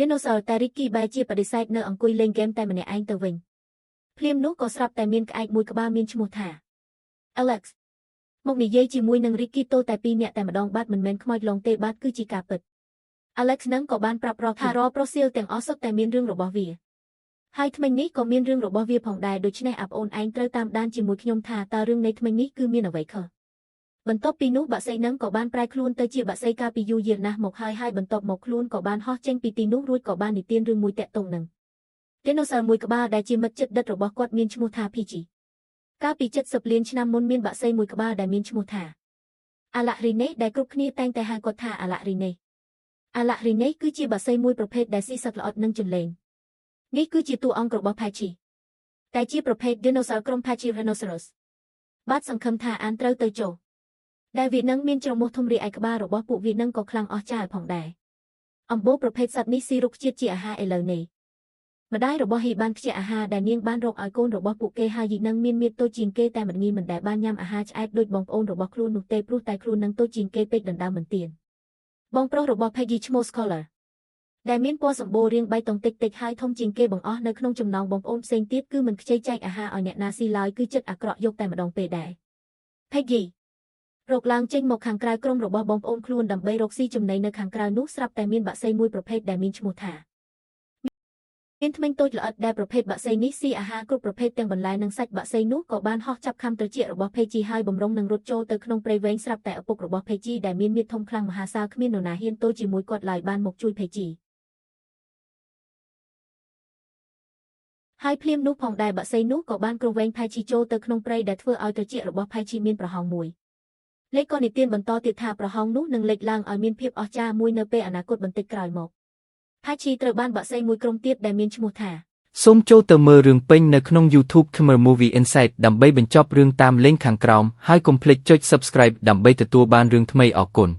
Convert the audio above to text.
Dinosaur តែ Ricky បែរជាបដិសេធនៅអង្គុយលេងហ្គេមតែម្នាក់ឯងទៅវិញភ្លាមនោះក៏ស្រាប់តែមានក្អែកមួយក្បាលមានឈ្មោះថា Alex មកនិយាយជាមួយនឹង Ricky តូតែពីរនាក់តែម្ដងបាទមិនមែនខ្មោចឡងទេបាទគឺជាការពិត Alex នឹងក៏បានប្រាប់រកថារប្រុសសៀលទាំងអស់សុទ្ធតែមានរឿងរបស់វាហើយថ្មិញនេះក៏មានរឿងរបស់វាផងដែរដូច្នេះអាប្អូនឯងត្រូវតាមដានជាមួយខ្ញុំថាតើរឿងនៃថ្មិញនេះគឺមានអ្វីខុសបន្ទាប់ពីនោះបក្សីនឹងក៏បានប្រែខ្លួនទៅជាបក្សីកាលពីយូរយារណាស់មកហើយបន្ទាប់មកខ្លួនក៏បានហោះចេញពីទីនោះរួចក៏បាននិទានរឿងមួយតាក់ទងនឹង Dinosaur មួយក្បាលដែលជាមិត្តជិតដិតរបស់គាត់មានឈ្មោះថា PG កាលពី70លានឆ្នាំមុនមានបក្សីមួយក្បាលដែលមានឈ្មោះថា Alacrine ដែលគ្រប់គ្នាតែងតែហៅគាត់ថា Alacrine Alacrine គឺជាបក្សីមួយប្រភេទដែលស៊ីសត្វល្អិតនិងចម្លែងនេះគឺជាតួអង្គរបស់ Pachy តែជាប្រភេទ Dinosaur ក្រុម Pachyrhinoceros បាទសង្ឃឹមថាអានត្រូវទៅចុះដែលវានឹងមានច្រមុះធំរាយឯក្បាលរបស់ពួកវានឹងក៏ខ្លាំងអស្ចារ្យផងដែរអំបូរប្រភេទសត្វនេះស៊ីរុក្ខជាតិជាអាហារឥឡូវនេះម្ដាយរបស់ហ៊ីបានខ្ជិះអាហារដែលនាងបានរកឲ្យកូនរបស់ពួកគេហើយយីនឹងមានមាឌតូចជាងគេតែមិនងាយមិនដែលបានញ៉ាំអាហារឆ្អែតដូចបងប្អូនរបស់ខ្លួននោះទេព្រោះតែខ្លួននឹងតូចជាងគេពេកដណ្ដើមមិនទៀនបងប្រុសរបស់ Peggy ឈ្មោះ Scholar ដែលមានពណ៌សម្បូររាងបៃតងតិចៗហើយធំជាងគេបង្អស់នៅក្នុងចំណោមបងប្អូនផ្សេងទៀតគឺមិនខ្ចីចែកអាហារឲ្យអ្នកណាស៊ីឡើយគឺចិត្តអាក្រក់យកតែម្ដងពេលដែរ Peggy រកឡើងចេញមកខាងក្រៅក្រុមរបស់បងប្អូនខ្លួនដើម្បីរកស៊ីចំណីនៅខាងក្រៅនោះស្រាប់តែមានបក្សីមួយប្រភេទដែលមានឈ្មោះថាមានធ្មេញតូចល្អិតដែលប្រភេទបក្សីនេះស៊ីអាហារគ្រប់ប្រភេទទាំងបន្លែនិងសាច់បក្សីនោះក៏បានហោះចាប់ខាំត្រចៀករបស់ Peggy ហើយបំរុងនឹងរត់ចូលទៅក្នុងព្រៃវែងស្រាប់តែឪពុករបស់ Peggy ដែលមានមាឌធំខ្លាំងមហាសាលគ្មាននរណាហ៊ានទល់ជាមួយគាត់ឡើយបានមកជួយ Peggy ហើយភ្លាមនោះផងដែរបក្សីនោះក៏បានគ្រវែង Peggy ចូលទៅក្នុងព្រៃដែលធ្វើឲ្យត្រចៀករបស់ Peggy មានប្រហោងមួយលេខក៏និទានបន្តទៀតថាប្រហោងនោះនឹងលេចឡើងឲ្យមានភាពអស្ចារ្យមួយនៅពេលអនាគតបន្តិចក្រោយមក Peggy ត្រូវបានបក្សីមួយក្រុមទៀតដែលមានឈ្មោះថាសូមចូលទៅមើលរឿងពេញនៅក្នុង YouTube Khmer Movie Insight ដើម្បីបញ្ចប់រឿងតាមលេងខាងក្រោមហើយកុំភ្លេចចុច Subscribe ដើម្បីទទួលបានរឿងថ្មីអរគុណ